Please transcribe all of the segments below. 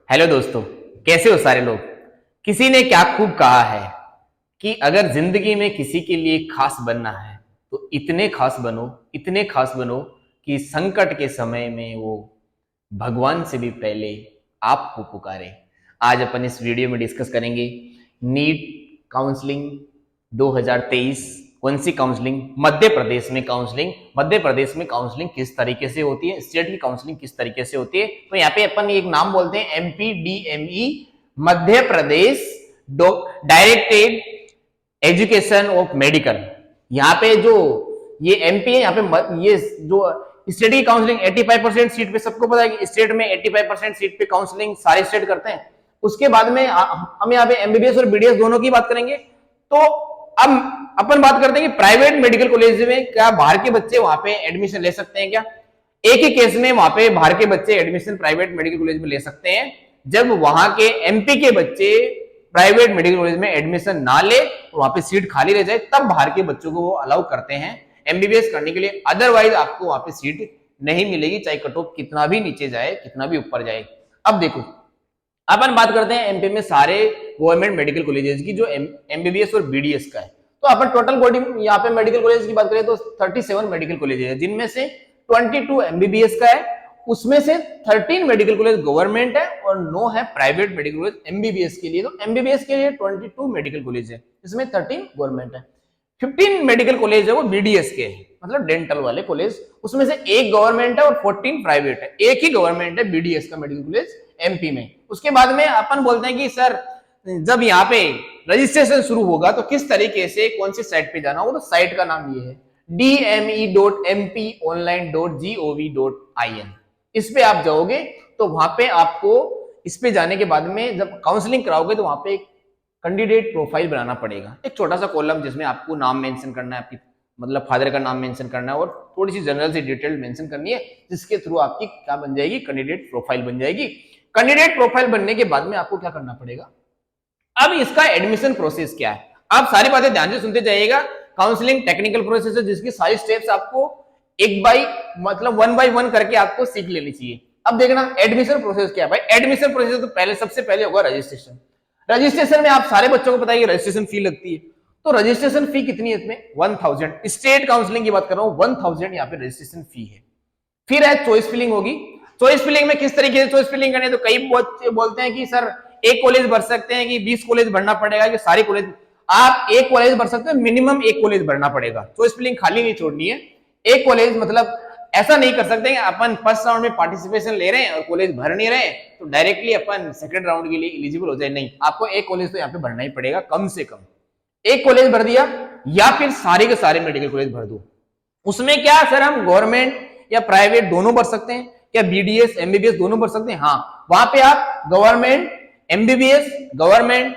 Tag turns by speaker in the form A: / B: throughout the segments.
A: Hello दोस्तों, कैसे हो सारे लोग। किसी ने क्या खूब कहा है कि अगर जिंदगी में किसी के लिए खास बनना है तो इतने खास बनो कि संकट के समय में वो भगवान से भी पहले आपको पुकारे। आज अपन इस वीडियो में डिस्कस करेंगे नीट काउंसलिंग 2023। कौन सी काउंसलिंग? मध्य प्रदेश में काउंसलिंग किस तरीके से होती है, स्टेट की काउंसलिंग किस तरीके से होती है। तो यहाँ पे अपन एक नाम बोलते हैं MPDME, Madhya Pradesh directed education of medical. यहाँ पे जो ये एमपी है, यहाँ पे ये जो स्टेट की काउंसलिंग 85% सीट पे, सबको पता है कि स्टेट में 85% सीट पे काउंसलिंग सारे स्टेट करते हैं। उसके बाद में हम यहाँ पे एमबीबीएस और बीडीएस दोनों की बात करेंगे। तो अब अपन बात करते हैं कि प्राइवेट मेडिकल कॉलेज में क्या बाहर के बच्चे वहां पे एडमिशन ले सकते हैं क्या? एक ही केस में वहां पे बाहर के बच्चे एडमिशन प्राइवेट मेडिकल कॉलेज में ले सकते हैं जब वहां के एमपी के बच्चे प्राइवेट मेडिकल कॉलेज में एडमिशन ना ले और वहां पे सीट खाली रह जाए, तब बाहर के बच्चों को वो अलाउ करते हैं एमबीबीएस करने के लिए। अदरवाइज आपको वहां पे सीट नहीं मिलेगी, चाहे कट ऑफ कितना भी नीचे जाए, कितना भी ऊपर जाए। अब देखो, अपन बात करते हैं एमपी में सारे गवर्नमेंट मेडिकल कॉलेजेस की जो एमबीबीएस और बीडीएस का है। तो अपन टोटल बॉडी यहाँ पे मेडिकल कॉलेज की बात करें तो 37 मेडिकल कॉलेज है, जिनमें से 22 एमबीबीएस का है। उसमें से 13 मेडिकल कॉलेज गवर्नमेंट है और 9 है प्राइवेट मेडिकल कॉलेज एमबीबीएस के लिए। तो एमबीबीएस के लिए 22 मेडिकल कॉलेज है, इसमें 13 गवर्नमेंट है। 15 मेडिकल कॉलेज है वो बीडीएस के है, मतलब डेंटल वाले कॉलेज। उसमें से एक गवर्नमेंट है और 14 प्राइवेट है। एक ही गवर्नमेंट है बीडीएस का मेडिकल कॉलेज एमपी में। उसके बाद में अपन बोलते हैं कि सर जब यहाँ पे रजिस्ट्रेशन शुरू होगा तो किस तरीके से कौन सी साइट पे जाना होगा। तो साइट का नाम ये है dme.mponline.gov.in। इस पे आप जाओगे तो वहां पे आपको इस पे जाने के बाद में जब काउंसलिंग कराओगे तो वहां पे एक कैंडिडेट प्रोफाइल बनाना पड़ेगा, एक छोटा सा कॉलम जिसमें आपको नाम मेंशन करना है, आपकी मतलब फादर का नाम मेंशन करना है और थोड़ी सी जनरल सी डिटेल मेंशन करनी है, जिसके थ्रू आपकी क्या बन जाएगी, कैंडिडेट प्रोफाइल बन जाएगी। कैंडिडेट प्रोफाइल बनने के बाद में आपको क्या करना पड़ेगा, अब इसका एडमिशन प्रोसेस क्या है। आप सारी बातें ध्यान से सुनते जाइएगा। काउंसलिंग टेक्निकल प्रोसेस है जिसकी सारी स्टेप्स आपको एक बाई मतलब 1 बाई 1 करके आपको सीख लेनी चाहिए। अब देखना एडमिशन प्रोसेस क्या है भाई। एडमिशन प्रोसेस तो पहले सबसे पहले होगा रजिस्ट्रेशन। रजिस्ट्रेशन में आप सारे बच्चों को पता है कि रजिस्ट्रेशन फी लगती है। तो रजिस्ट्रेशन फी कितनी है इसमें? 1000। स्टेट काउंसलिंग की बात कर रहा हूं, 1000 यहाँ पे रजिस्ट्रेशन फी है। फिर है चॉइस फिलिंग होगी। चॉइस फिलिंग में किस तरीके से चॉइस फिलिंग करनी है, तो कई बोलते हैं कि सर एक कॉलेज भर सकते हैं कि 20 कॉलेज भरना पड़ेगा कि सारे कॉलेज। आप एक कॉलेज भर सकते हो, मिनिमम एक कॉलेज भरना पड़ेगा। चॉइस फिलिंग खाली नहीं छोड़नी है। एक कॉलेज मतलब ऐसा नहीं कर सकते कि अपन फर्स्ट राउंड में पार्टिसिपेशन ले रहे हैं और कॉलेज भर नहीं रहे तो डायरेक्टली अपन सेकंड राउंड के लिए एलिजिबल हो जाए। नहीं, आपको एक कॉलेज तो यहाँ पे भरना ही पड़ेगा, कम से कम एक कॉलेज भर दिया या फिर सारे के सारे मेडिकल कॉलेज भर दो। उसमें क्या सर हम गवर्नमेंट या प्राइवेट दोनों भर सकते हैं क्या? बीडीएस एमबीबीएस दोनों भर सकते हैं? हाँ, वहां पे आप गवर्नमेंट एमबीबीएस, गवर्नमेंट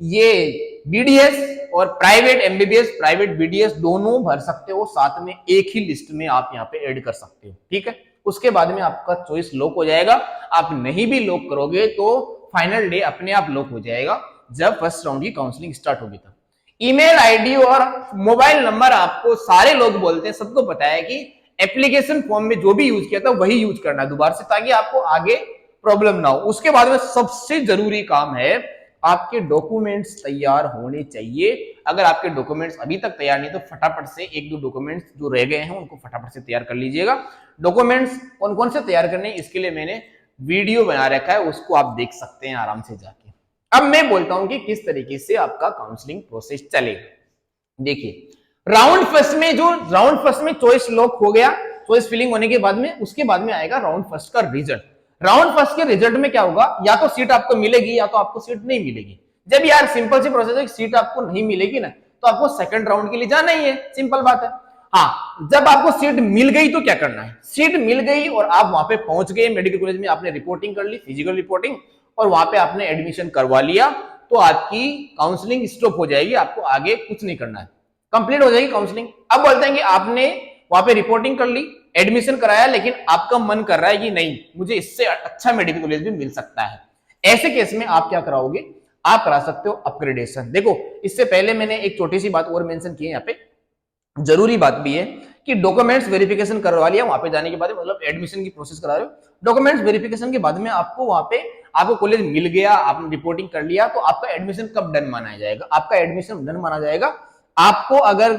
A: ये बीडीएस और प्राइवेट एमबीबीएस प्राइवेट बीडीएस दोनों भर सकते हो, साथ में एक ही लिस्ट में आप यहाँ पे ऐड कर सकते हो। ठीक है, उसके बाद में आपका चॉइस लॉक हो जाएगा। आप नहीं भी लॉक करोगे तो फाइनल डे अपने आप लॉक हो जाएगा जब फर्स्ट राउंड की काउंसलिंग स्टार्ट होगी। तब ईमेल आईडी और मोबाइल नंबर आपको सारे लोग बोलते हैं, सबको पता है कि एप्लीकेशन फॉर्म में जो भी यूज किया था वही यूज करना है दोबारा से, ताकि आपको आगे प्रॉब्लम ना हो। उसके बाद में सबसे जरूरी काम है आपके डॉक्यूमेंट्स तैयार होने चाहिए। अगर आपके डॉक्यूमेंट्स अभी तक तैयार नहीं तो फटाफट से एक दो डॉक्यूमेंट्स जो रह गए हैं उनको फटाफट से तैयार कर लीजिएगा। डॉक्यूमेंट्स कौन कौन से तैयार करने हैं इसके लिए मैंने वीडियो बना रखा है, उसको आप देख सकते हैं आराम से जाके। अब मैं बोलता हूं कि किस तरीके से आपका काउंसलिंग प्रोसेस चलेगा। देखिए, राउंड फर्स्ट में चॉइस लॉक हो गया, चॉइस फिलिंग होने के बाद में उसके बाद में आएगा राउंड फर्स्ट का रिजल्ट। राउंड फर्स्ट के रिजल्ट में क्या होगा, या तो सीट आपको मिलेगी या तो आपको सीट नहीं मिलेगी। जब यार सिंपल सी प्रोसेस है, सीट आपको नहीं मिलेगी ना तो आपको सेकंड राउंड के लिए जाना ही है, सिंपल बात है। हाँ, जब आपको सीट मिल गई तो क्या करना है, सीट मिल गई और आप वहां पे पहुंच गए मेडिकल कॉलेज में, आपने रिपोर्टिंग कर ली, फिजिकल रिपोर्टिंग, और वहां पे आपने एडमिशन करवा लिया तो आपकी काउंसलिंग स्टॉप हो जाएगी। आपको आगे कुछ नहीं करना है, कंप्लीट हो जाएगी काउंसलिंग। अब बोलते हैं कि आपने वहां पे रिपोर्टिंग कर ली, एडमिशन कराया, लेकिन आपका मन कर रहा है कि नहीं मुझे इससे अच्छा मेडिकल कॉलेज भी मिल सकता है। ऐसे केस में आप क्या कराओगे, आप करा सकते हो अपग्रेडेशन। देखो, इससे पहले मैंने एक छोटी सी बात और मेंशन की है यहाँ पे, जरूरी बात भी है कि डॉक्यूमेंट्स वेरिफिकेशन करवा लिया वहां पे जाने के बाद, मतलब एडमिशन की प्रोसेस करा रहे हो, डॉक्यूमेंट्स वेरिफिकेशन के बाद में आपको वहां पे आपको कॉलेज मिल गया, आपने रिपोर्टिंग कर लिया, तो आपका एडमिशन कब डन माना जाएगा? आपका एडमिशन डन माना जाएगा आपको अगर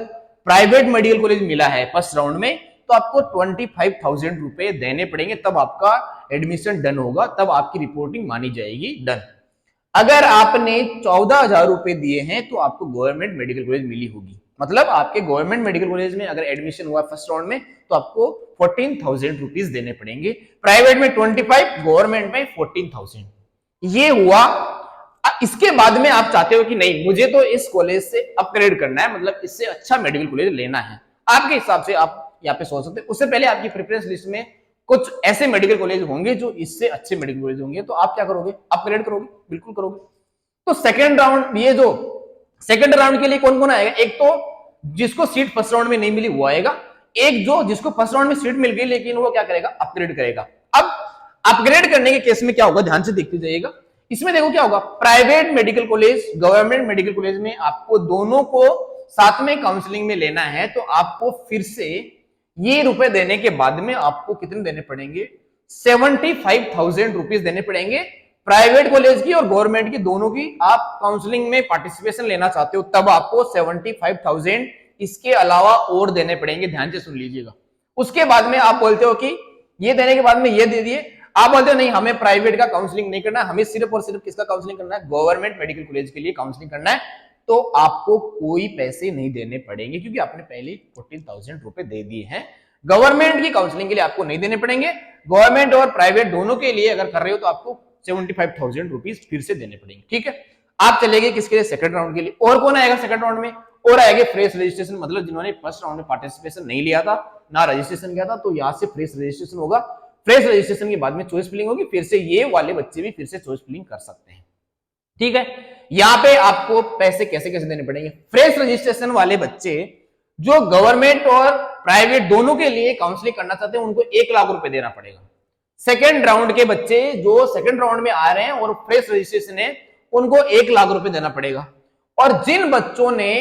A: प्राइवेट मेडिकल कॉलेज मिला है फर्स्ट राउंड में, तो आपको 25,000 रुपए देने पड़ेंगे, तब आपका एडमिशन डन होगा, तब आपकी रिपोर्टिंग मानी जाएगी डन। अगर आपने 14,000 रुपए दिए हैं तो आपको गवर्नमेंट मेडिकल कॉलेज मिली होगी, मतलब आपके गवर्नमेंट मेडिकल कॉलेज में अगर एडमिशन हुआ फर्स्ट राउंड में तो आपको 14,000 रुपीज देने पड़ेंगे, प्राइवेट में 25, गवर्नमेंट में 14,000। ये हुआ। इसके बाद में आप चाहते हो कि नहीं मुझे तो इस कॉलेज से अपग्रेड करना है, मतलब इससे अच्छा मेडिकल कॉलेज लेना है, आपके हिसाब से आप यहाँ पे सोच सकते हैं। उससे पहले आपकी प्रेफरेंस लिस्ट में कुछ ऐसे मेडिकल कॉलेज होंगे जो इससे अच्छे मेडिकल कॉलेज होंगे, तो आप क्या करोगे? अपग्रेड करोगे, बिल्कुल करोगे। तो सेकंड राउंड, ये जो सेकंड राउंड के लिए कौन कौन आएगा? एक तो जिसको सीट फर्स्ट राउंड में नहीं मिली वो आएगा, एक जो जिसको फर्स्ट राउंड में सीट मिल गई लेकिन वो क्या करेगा? अपग्रेड करेगा। अब अपग्रेड करने के केस में क्या होगा, ध्यान से देखते जाइएगा। इसमें देखो क्या होगा, private medical college, government medical college में आपको दोनों को साथ में काउंसलिंग में लेना है, तो आपको फिर से ये रुपए देने के बाद में आपको कितने देने पड़ेंगे? 75,000 रुपीज देने पड़ेंगे। प्राइवेट कॉलेज की और गवर्नमेंट की दोनों की आप काउंसलिंग में पार्टिसिपेशन लेना चाहते हो तब आपको 75,000 इसके अलावा और देने पड़ेंगे, ध्यान से सुन लीजिएगा। उसके बाद में आप बोलते हो कि ये देने के बाद में ये दे दिए, आप बोलते हो नहीं हमें प्राइवेट का काउंसलिंग नहीं करना, हमें सिर्फ और सिर्फ किसका काउंसलिंग करना है? गवर्नमेंट मेडिकल कॉलेज के लिए काउंसलिंग करना है, तो आपको कोई पैसे नहीं देने पड़ेंगे क्योंकि आपने पहले 14,000 रुपए दे दिए हैं। गवर्नमेंट की काउंसलिंग के लिए आपको नहीं देने पड़ेंगे, गवर्नमेंट और प्राइवेट दोनों के लिए अगर कर रहे हो तो आपको 75,000 रुपीज फिर से देने पड़ेंगे, ठीक है। आप चले गए किसके लिए? सेकंड राउंड के लिए। और कौन आएगा सेकंड राउंड में? और आएगा फ्रेश रजिस्ट्रेशन, मतलब जिन्होंने फर्स्ट राउंड में पार्टिसिपेशन नहीं लिया था, ना रजिस्ट्रेशन किया था, तो यहाँ से फ्रेश रजिस्ट्रेशन होगा। फ्रेश रजिस्ट्रेशन के बाद में चॉइस फिलिंग होगी, फिर से ये वाले बच्चे भी फिर से चॉइस फिलिंग कर सकते हैं, ठीक है। यहाँ पे आपको पैसे कैसे कैसे देने पड़ेंगे? फ्रेश रजिस्ट्रेशन वाले बच्चे जो गवर्नमेंट और प्राइवेट दोनों के लिए काउंसलिंग करना चाहते हैं उनको 1 लाख रुपए देना पड़ेगा। सेकेंड राउंड के बच्चे जो सेकेंड राउंड में आ रहे हैं और फ्रेश रजिस्ट्रेशन है उनको 1 लाख रुपए देना पड़ेगा। और जिन बच्चों ने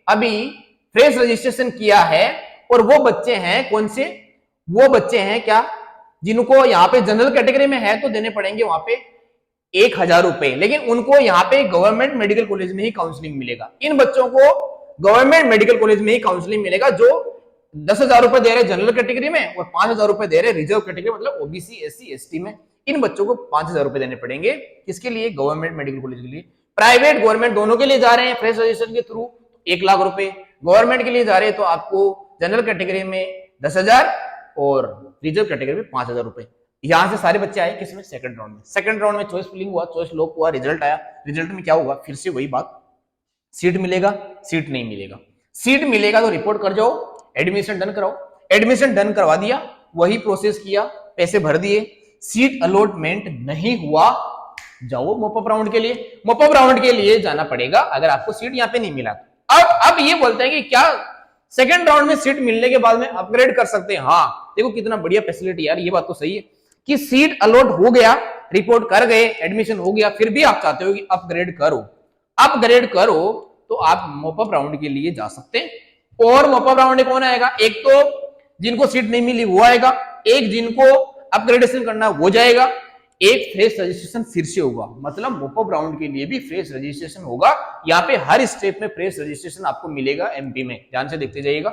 A: अभी फ्रेश रजिस्ट्रेशन किया है और वो बच्चे हैं कौन से? वो बच्चे हैं क्या जिनको यहाँ पे जनरल कैटेगरी में है तो देने पड़ेंगे वहां पे 1,000 रुपए, लेकिन उनको यहाँ पे गवर्नमेंट मेडिकल कॉलेज में ही काउंसलिंग मिलेगा। इन बच्चों को गवर्नमेंट मेडिकल कॉलेज में ही काउंसलिंग मिलेगा जो 10,000 रुपए दे रहे जनरल कैटेगरी में और 5,000 रुपए दे रहे रिजर्व कैटेगरी मतलब ओबीसी एससी एसटी में। इन बच्चों को 5,000 रुपए देने पड़ेंगे, किसके लिए? गवर्नमेंट मेडिकल कॉलेज के लिए। प्राइवेट गवर्नमेंट दोनों के लिए जा रहे हैं फ्रेश रजिस्ट्रेशन के थ्रू 1 लाख रुपए, गवर्नमेंट के लिए जा रहे हैं तो आपको जनरल कैटेगरी में 10,000 और रिजर्व कैटेगरी में 5,000 रुपए। यहां से सारे बच्चे आए किसमें? सेकंड राउंड में। सेकंड राउंड में चॉइस फिलिंग हुआ, चॉइस लॉक हुआ, रिजल्ट आया। रिजल्ट में क्या होगा? फिर से वही बात, सीट मिलेगा, सीट नहीं मिलेगा। सीट मिलेगा तो रिपोर्ट कर जाओ, एडमिशन डन कराओ। एडमिशन डन करवा दिया, वही प्रोसेस किया, पैसे भर दिए। सीट अलॉटमेंट नहीं हुआ, जाओ मॉपअप राउंड के लिए। मॉपअप राउंड के लिए जाना पड़ेगा अगर आपको सीट यहाँ पे नहीं मिला। अब ये बोलते हैं कि क्या सेकंड राउंड में सीट मिलने के बाद में अपग्रेड कर सकते हैं? हाँ, देखो कितना बढ़िया फैसिलिटी यार, ये बात तो सही है कि सीट अलॉट हो गया, रिपोर्ट कर गए, एडमिशन हो गया, फिर भी आप चाहते हो कि अपग्रेड करो। अपग्रेड करो तो आप मॉपअप राउंड के लिए जा सकते हैं। और मॉपअप राउंड में कौन आएगा? एक तो जिनको सीट नहीं मिली वो आएगा, एक जिनको अपग्रेडेशन करना वो जाएगा, एक फ्रेश रजिस्ट्रेशन फिर से होगा। मतलब मॉपअप राउंड के लिए भी फ्रेश रजिस्ट्रेशन होगा। यहाँ पे हर स्टेप में फ्रेश रजिस्ट्रेशन आपको मिलेगा एमपी में, ध्यान से देखते जाइएगा।